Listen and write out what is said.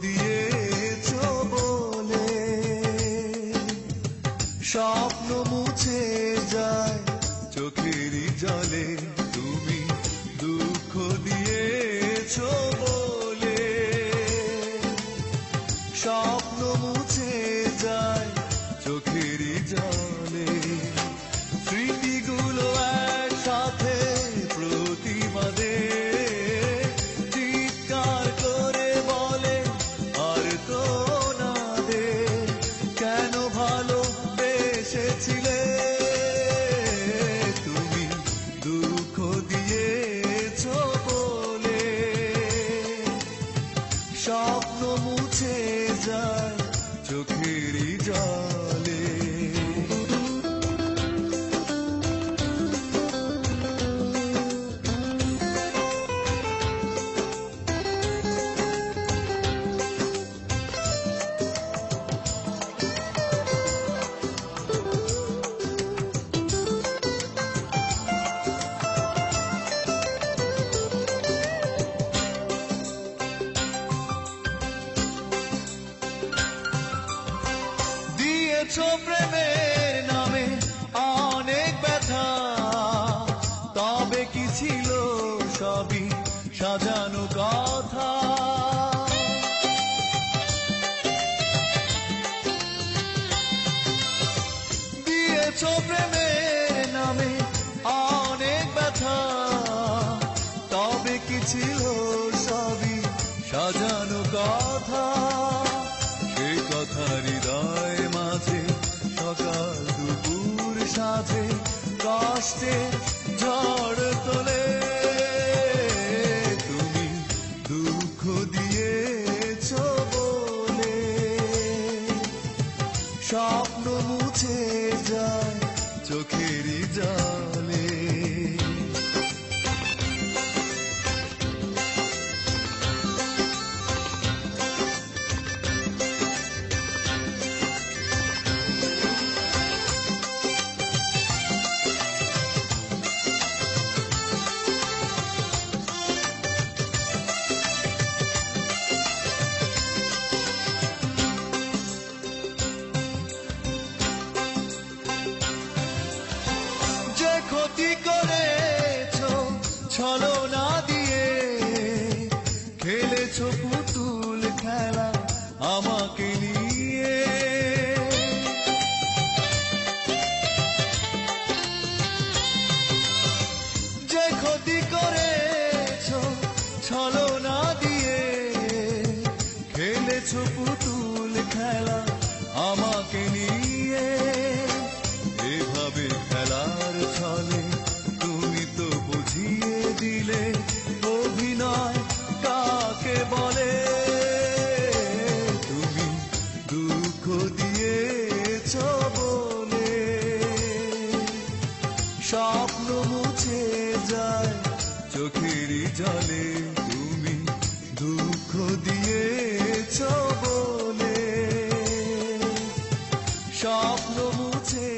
দিয়েছো বলে স্বপ্ন মুছে যায় চোখেরই জলে, তুমি দুঃখ দিয়েছো বলে স্বপ্ন মুছে যায় চোখেরই জলে। স্মৃতিগুলো একসাথে প্রতিবাদে চিৎকার করে বলে আর তো না দে, কেন ভালোবেসেছিলে তুমি দুঃখ দিয়েছো বলে স্বপ্ন মুছে যায় চোখেরই জলে। দিয়েছো প্রেমের নামে অনেক ব্যথা, তবে কি ছিল সবই সাজানো কথা। দিয়েছো প্রেমের নামে অনেক ব্যথা, তবে কি ছিল সবই সাজানো কথা। সেই কথা হৃদয় মাঝে সকাল দুপুর সাথে কষ্টে ঝড় তোলে, তুমি দুঃখ দিয়েছো বলে স্বপ্ন মুছে যায় চোখেরই জলে। ক্ষতি করেছো ছলনা দিয়ে, খেলেছো পুতুল খেলা আমাকে নিয়ে। যে ক্ষতি করেছো ছলনা দিয়ে, খেলেছো পুতুল খেলা আমাকে নিয়ে। এভাবে খেলার ছলে তুমি তো বুঝিয়ে দিলে অভিনয় কাকে বলে। তুমি দুঃখ দিয়েছো বলে স্বপ্ন মুছে যায় চোখেরই জলে, তুমি দুঃখ দিয়েছো বলে স্বপ্ন মুছে